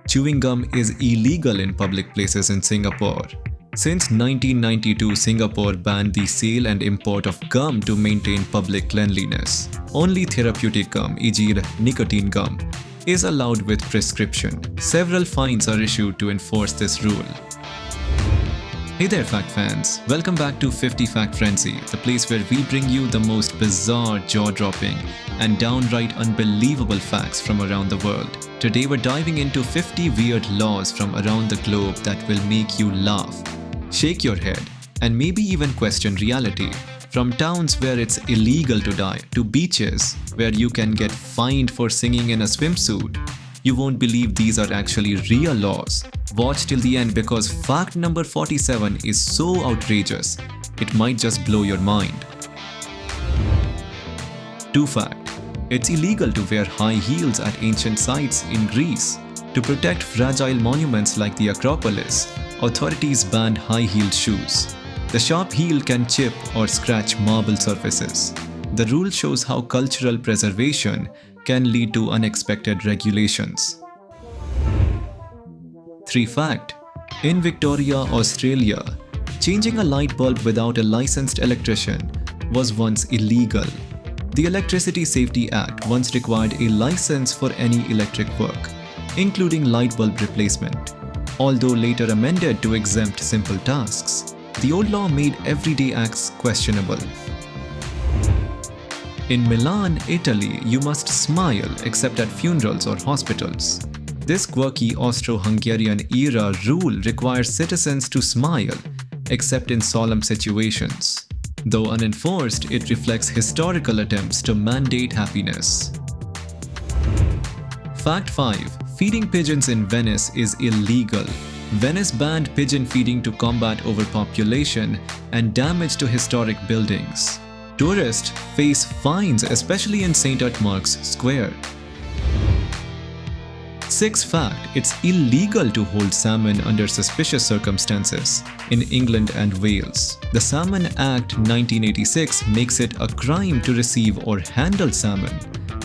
Chewing gum is illegal in public places in Singapore. Since 1992, Singapore banned the sale and import of gum to maintain public cleanliness. Only therapeutic gum, e.g. nicotine gum, is allowed with prescription. Several fines are issued to enforce this rule. Hey there fact fans, welcome back to 50 Fact Frenzy, the place where we bring you the most bizarre, jaw-dropping and downright unbelievable facts from around the world. Today we're diving into 50 weird laws from around the globe that will make you laugh, shake your head, and maybe even question reality. From towns where it's illegal to die, to beaches where you can get fined for singing in a swimsuit. You won't believe these are actually real laws. Watch till the end because fact number 47 is so outrageous, it might just blow your mind. 2 fact: it's illegal to wear high heels at ancient sites in Greece. To protect fragile monuments like the Acropolis, authorities banned high-heeled shoes. The sharp heel can chip or scratch marble surfaces. The rule shows how cultural preservation can lead to unexpected regulations. 3 fact: in Victoria, Australia, changing a light bulb without a licensed electrician was once illegal. The Electricity Safety Act once required a license for any electric work, including light bulb replacement. Although later amended to exempt simple tasks, the old law made everyday acts questionable. In Milan, Italy, you must smile except at funerals or hospitals. This quirky Austro-Hungarian era rule requires citizens to smile except in solemn situations. Though unenforced, it reflects historical attempts to mandate happiness. Fact 5: feeding pigeons in Venice is illegal. Venice banned pigeon feeding to combat overpopulation and damage to historic buildings. Tourists face fines, especially in St. Mark's Square. 6 fact: it's illegal to hold salmon under suspicious circumstances in England and Wales. The Salmon Act 1986 makes it a crime to receive or handle salmon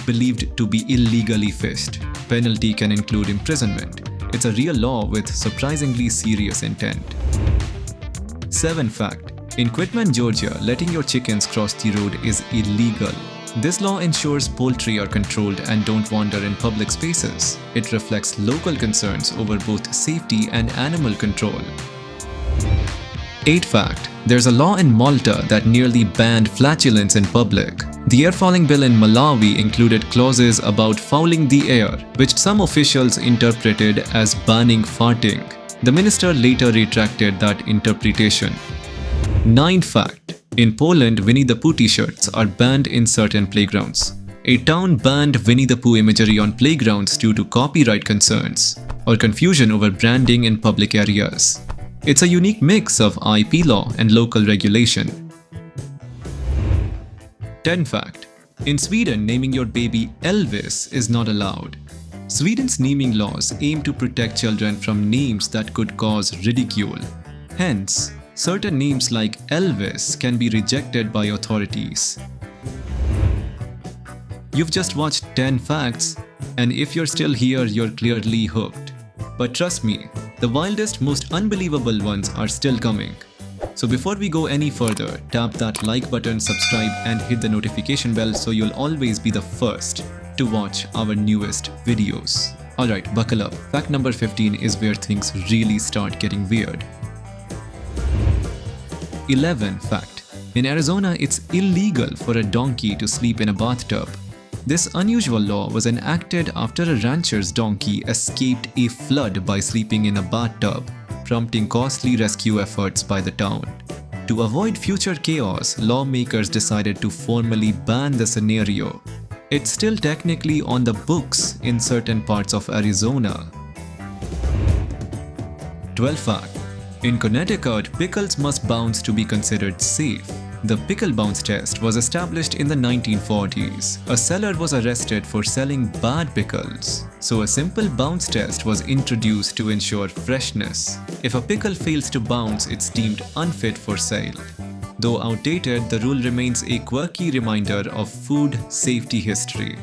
believed to be illegally fished. Penalty can include imprisonment. It's a real law with surprisingly serious intent. 7 fact: in Quitman, Georgia, letting your chickens cross the road is illegal. This law ensures poultry are controlled and don't wander in public spaces. It reflects local concerns over both safety and animal control. 8 fact: there's a law in Malta that nearly banned flatulence in public. The air-fouling bill in Malawi included clauses about fouling the air, which some officials interpreted as banning farting. The minister later retracted that interpretation. 9 fact: in Poland, Winnie the Pooh t-shirts are banned in certain playgrounds. A town banned Winnie the Pooh imagery on playgrounds due to copyright concerns or confusion over branding in public areas. It's a unique mix of IP law and local regulation. 10 fact: in Sweden, naming your baby Elvis is not allowed. Sweden's naming laws aim to protect children from names that could cause ridicule. Hence, certain names like Elvis can be rejected by authorities. You've just watched 10 facts, and if you're still here, you're clearly hooked. But trust me, the wildest, most unbelievable ones are still coming. So before we go any further, tap that like button, subscribe, and hit the notification bell so you'll always be the first to watch our newest videos. Alright, buckle up. Fact number 15 is where things really start getting weird. 11 fact: in Arizona, it's illegal for a donkey to sleep in a bathtub. This unusual law was enacted after a rancher's donkey escaped a flood by sleeping in a bathtub, prompting costly rescue efforts by the town. To avoid future chaos, lawmakers decided to formally ban the scenario. It's still technically on the books in certain parts of Arizona. 12 fact: in Connecticut, pickles must bounce to be considered safe. The pickle bounce test was established in the 1940s. A seller was arrested for selling bad pickles, so a simple bounce test was introduced to ensure freshness. If a pickle fails to bounce, it's deemed unfit for sale. Though outdated, the rule remains a quirky reminder of food safety history.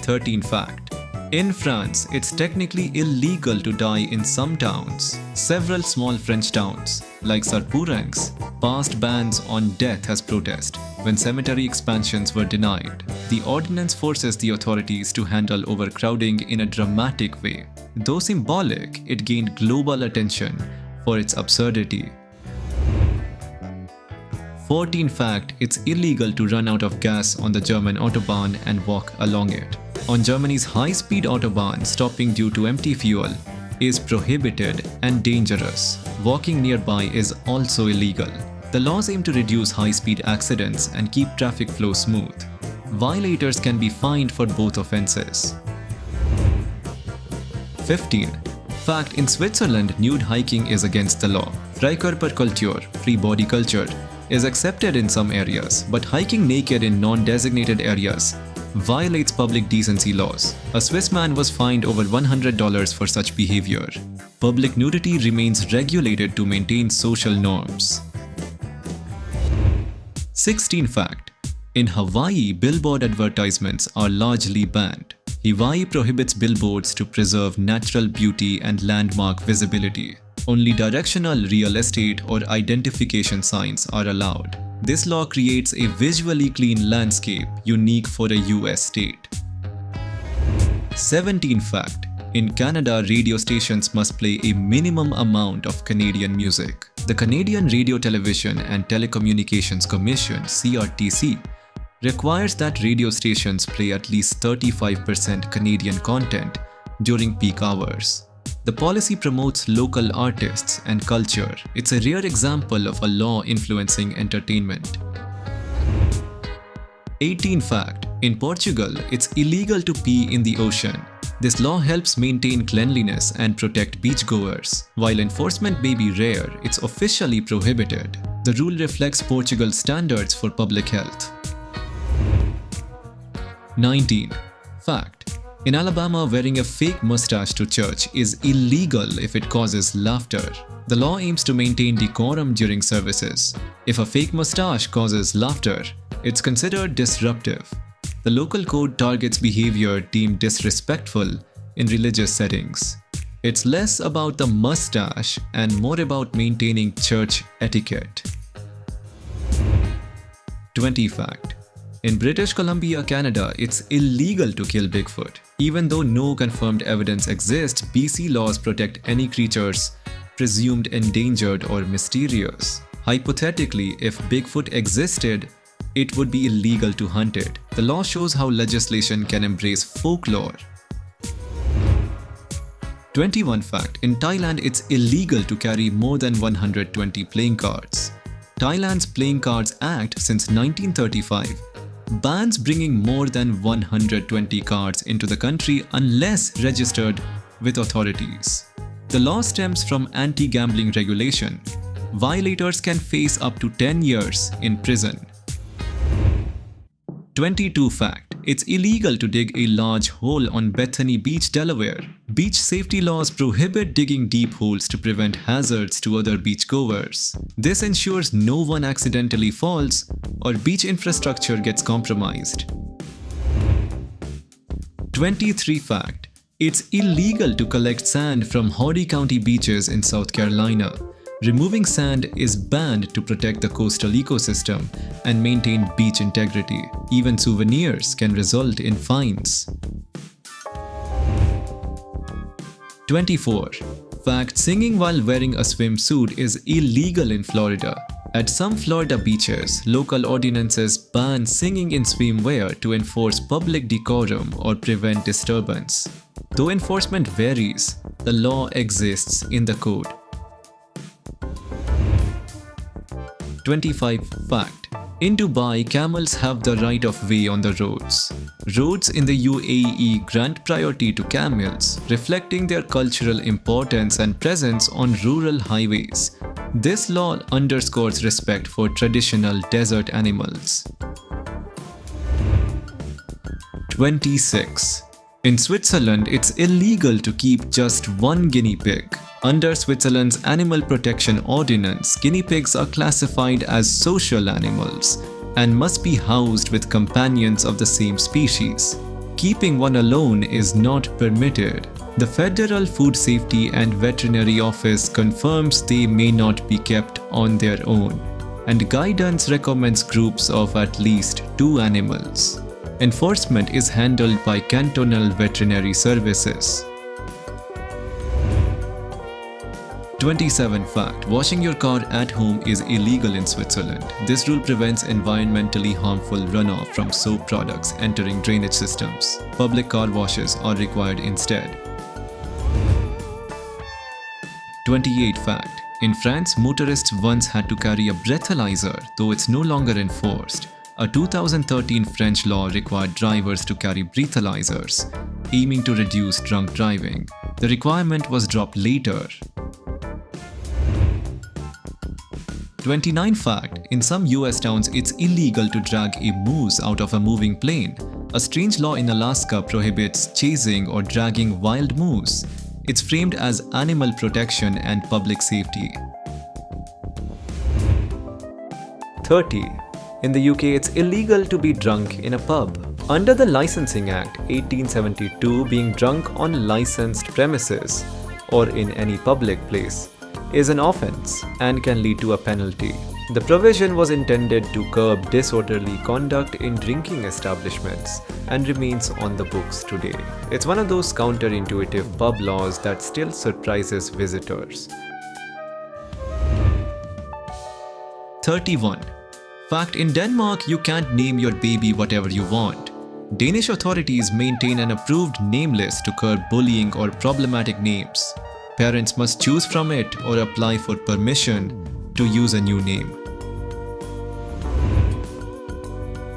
13 fact: In France, it's technically illegal to die in some towns. Several small French towns, like Sarpourangs, passed bans on death as protest when cemetery expansions were denied. The ordinance forces the authorities to handle overcrowding in a dramatic way. Though symbolic, it gained global attention for its absurdity. 14 fact, it's illegal to run out of gas on the German autobahn and walk along it. On Germany's high-speed autobahn, stopping due to empty fuel is prohibited and dangerous. Walking nearby is also illegal. The laws aim to reduce high-speed accidents and keep traffic flow smooth. Violators can be fined for both offenses. 15. Fact, in Switzerland, nude hiking is against the law. Freikörperkultur, free body culture, is accepted in some areas, but hiking naked in non-designated areas violates public decency laws. A Swiss man was fined over $100 for such behavior. Public nudity remains regulated to maintain social norms. 16 fact, in Hawaii, billboard advertisements are largely banned. Hawaii prohibits billboards to preserve natural beauty and landmark visibility. Only directional real estate or identification signs are allowed. This law creates a visually clean landscape unique for a US state. 17 fact, in Canada, radio stations must play a minimum amount of Canadian music. The Canadian Radio, Television and Telecommunications Commission (CRTC) requires that radio stations play at least 35% Canadian content during peak hours. The policy promotes local artists and culture. It's a rare example of a law influencing entertainment. 18 fact, in Portugal, it's illegal to pee in the ocean. This law helps maintain cleanliness and protect beachgoers. While enforcement may be rare, it's officially prohibited. The rule reflects Portugal's standards for public health. 19. Fact, in Alabama, wearing a fake mustache to church is illegal if it causes laughter. The law aims to maintain decorum during services. If a fake mustache causes laughter, it's considered disruptive. The local code targets behavior deemed disrespectful in religious settings. It's less about the mustache and more about maintaining church etiquette. 20 fact, in British Columbia, Canada, it's illegal to kill Bigfoot. Even though no confirmed evidence exists, BC laws protect any creatures presumed endangered or mysterious. Hypothetically, if Bigfoot existed, it would be illegal to hunt it. The law shows how legislation can embrace folklore. 21 fact, in Thailand, it's illegal to carry more than 120 playing cards. Thailand's Playing Cards Act since 1935 bans bringing more than 120 cards into the country unless registered with authorities. The law stems from anti-gambling regulation. Violators can face up to 10 years in prison. 22 fact, it's illegal to dig a large hole on Bethany Beach, Delaware. Beach safety laws prohibit digging deep holes to prevent hazards to other beachgoers. This ensures no one accidentally falls or beach infrastructure gets compromised. 23 fact, it's illegal to collect sand from Horry County beaches in South Carolina. Removing sand is banned to protect the coastal ecosystem and maintain beach integrity. Even souvenirs can result in fines. 24. Fact, singing while wearing a swimsuit is illegal in Florida. At some Florida beaches, local ordinances ban singing in swimwear to enforce public decorum or prevent disturbance. Though enforcement varies, the law exists in the code. 25 fact, in Dubai, camels have the right of way on the roads. Roads in the UAE grant priority to camels, reflecting their cultural importance and presence on rural highways. This law underscores respect for traditional desert animals. 26. In Switzerland, it's illegal to keep just one guinea pig. Under Switzerland's Animal Protection Ordinance, guinea pigs are classified as social animals and must be housed with companions of the same species. Keeping one alone is not permitted. The Federal Food Safety and Veterinary Office confirms they may not be kept on their own, and guidance recommends groups of at least 2 animals. Enforcement is handled by cantonal veterinary services. 27 Fact: washing your car at home is illegal in Switzerland. This rule prevents environmentally harmful runoff from soap products entering drainage systems. Public car washes are required instead. 28 Fact: in France, motorists once had to carry a breathalyzer, though it's no longer enforced. A 2013 French law required drivers to carry breathalyzers, aiming to reduce drunk driving. The requirement was dropped later. 29 Fact: in some US towns, it's illegal to drag a moose out of a moving plane. A strange law in Alaska prohibits chasing or dragging wild moose. It's framed as animal protection and public safety. 30. In the UK, it's illegal to be drunk in a pub. Under the Licensing Act 1872, being drunk on licensed premises or in any public place is an offence and can lead to a penalty. The provision was intended to curb disorderly conduct in drinking establishments and remains on the books today. It's one of those counterintuitive pub laws that still surprises visitors. 31. Fact: in Denmark, you can't name your baby whatever you want. Danish authorities maintain an approved name list to curb bullying or problematic names. Parents must choose from it or apply for permission to use a new name.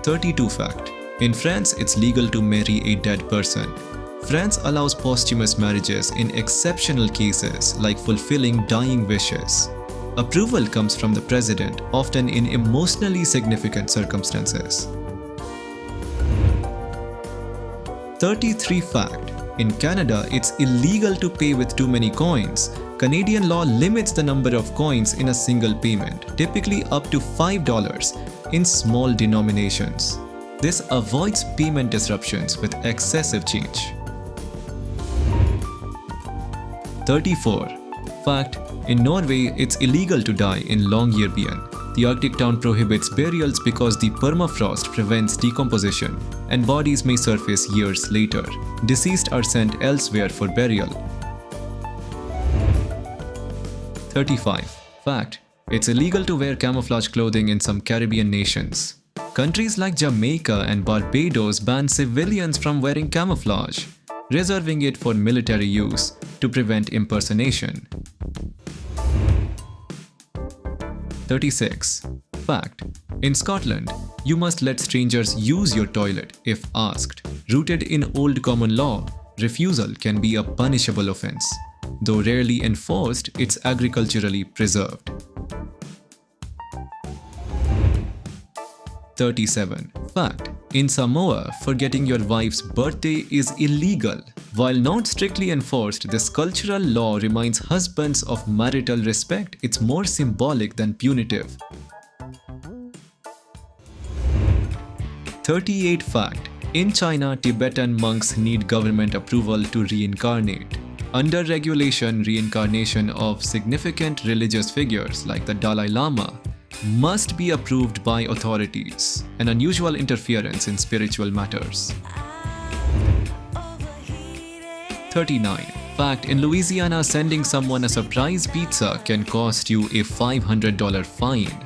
32 Fact: in France, it's legal to marry a dead person. France allows posthumous marriages in exceptional cases like fulfilling dying wishes. Approval comes from the president, often in emotionally significant circumstances. 33 Fact: in Canada, it's illegal to pay with too many coins. Canadian law limits the number of coins in a single payment, typically up to $5 in small denominations. This avoids payment disruptions with excessive change. 34. Fact: in Norway, it's illegal to die in Longyearbyen. The Arctic town prohibits burials because the permafrost prevents decomposition, and bodies may surface years later. Deceased are sent elsewhere for burial. 35. Fact: it's illegal to wear camouflage clothing in some Caribbean nations. Countries like Jamaica and Barbados ban civilians from wearing camouflage, reserving it for military use to prevent impersonation. 36. Fact: in Scotland, you must let strangers use your toilet if asked. Rooted in old common law, refusal can be a punishable offence. Though rarely enforced, it's agriculturally preserved. 37. Fact: in Samoa, forgetting your wife's birthday is illegal. While not strictly enforced, this cultural law reminds husbands of marital respect. It's more symbolic than punitive. 38. Fact: in China, Tibetan monks need government approval to reincarnate. Under regulation, reincarnation of significant religious figures like the Dalai Lama must be approved by authorities, an unusual interference in spiritual matters. 39. Fact: in Louisiana, sending someone a surprise pizza can cost you a $500 fine.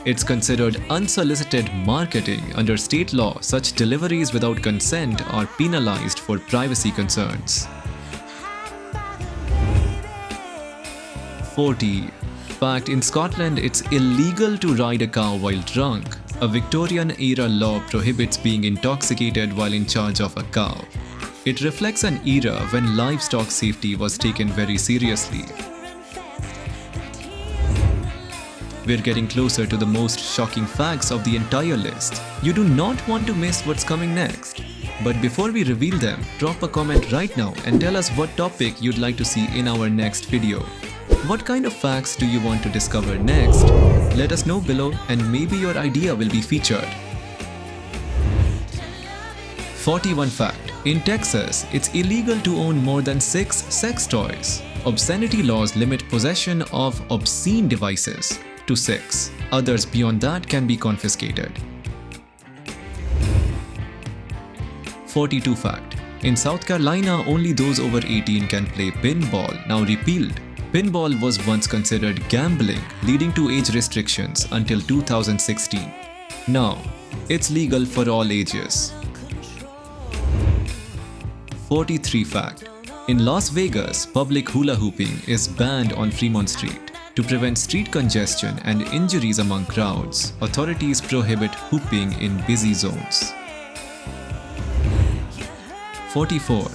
It's considered unsolicited marketing. Under state law, such deliveries without consent are penalized for privacy concerns. 40. Fact: in Scotland, it's illegal to ride a cow while drunk. A Victorian-era law prohibits being intoxicated while in charge of a cow. It reflects an era when livestock safety was taken very seriously. We're getting closer to the most shocking facts of the entire list. You do not want to miss what's coming next. But before we reveal them, drop a comment right now and tell us what topic you'd like to see in our next video. What kind of facts do you want to discover next? Let us know below and maybe your idea will be featured. 41 Fact: In Texas, it's illegal to own more than 6 sex toys. Obscenity laws limit possession of obscene devices to 6. Others beyond that can be confiscated. 42 fact. In South Carolina, only those over 18 can play pinball, now repealed. Pinball was once considered gambling, leading to age restrictions until 2016. Now, it's legal for all ages. 43 fact. In Las Vegas, public hula hooping is banned on Fremont Street. To prevent street congestion and injuries among crowds, authorities prohibit hooping in busy zones. 44.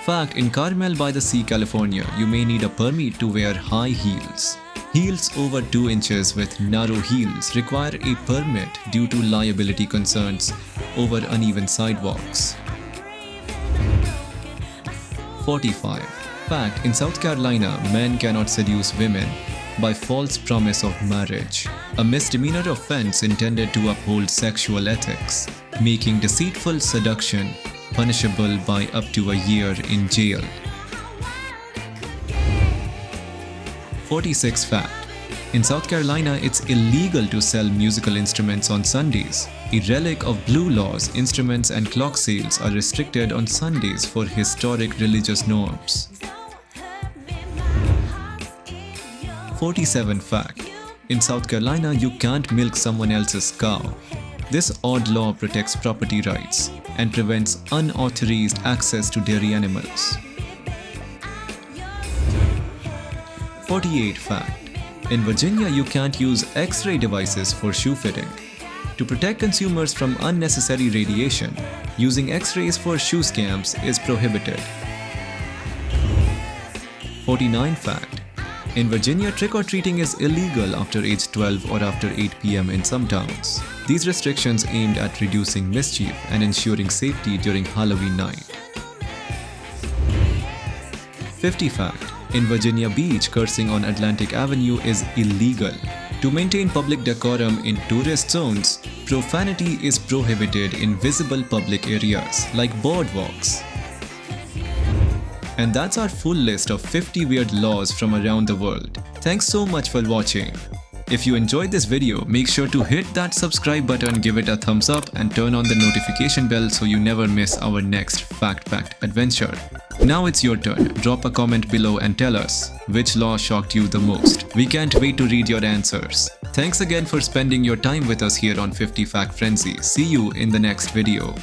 Fact. In Carmel by the Sea, California, you may need a permit to wear high heels. Heels over 2 inches with narrow heels require a permit due to liability concerns over uneven sidewalks. 45. Fact. In South Carolina, men cannot seduce women by false promise of marriage, a misdemeanor offense intended to uphold sexual ethics, making deceitful seduction punishable by up to a year in jail. 46 fact. In South Carolina, it's illegal to sell musical instruments on Sundays. A relic of blue laws, instruments and clock sales are restricted on Sundays for historic religious norms. 47 fact. In South Carolina, you can't milk someone else's cow. This odd law protects property rights and prevents unauthorized access to dairy animals. 48 fact. In Virginia, you can't use X-ray devices for shoe fitting. To protect consumers from unnecessary radiation, using X-rays for shoe scams is prohibited. 49 fact. In Virginia, trick-or-treating is illegal after age 12 or after 8 p.m. in some towns. These restrictions aimed at reducing mischief and ensuring safety during Halloween night. 50 fact. In Virginia Beach, cursing on Atlantic Avenue is illegal. To maintain public decorum in tourist zones, profanity is prohibited in visible public areas like boardwalks. And that's our full list of 50 weird laws from around the world. Thanks so much for watching. If you enjoyed this video, make sure to hit that subscribe button, give it a thumbs up and turn on the notification bell so you never miss our next fact-packed adventure. Now it's your turn. Drop a comment below and tell us which law shocked you the most. We can't wait to read your answers. Thanks again for spending your time with us here on 50 Fact Frenzy. See you in the next video.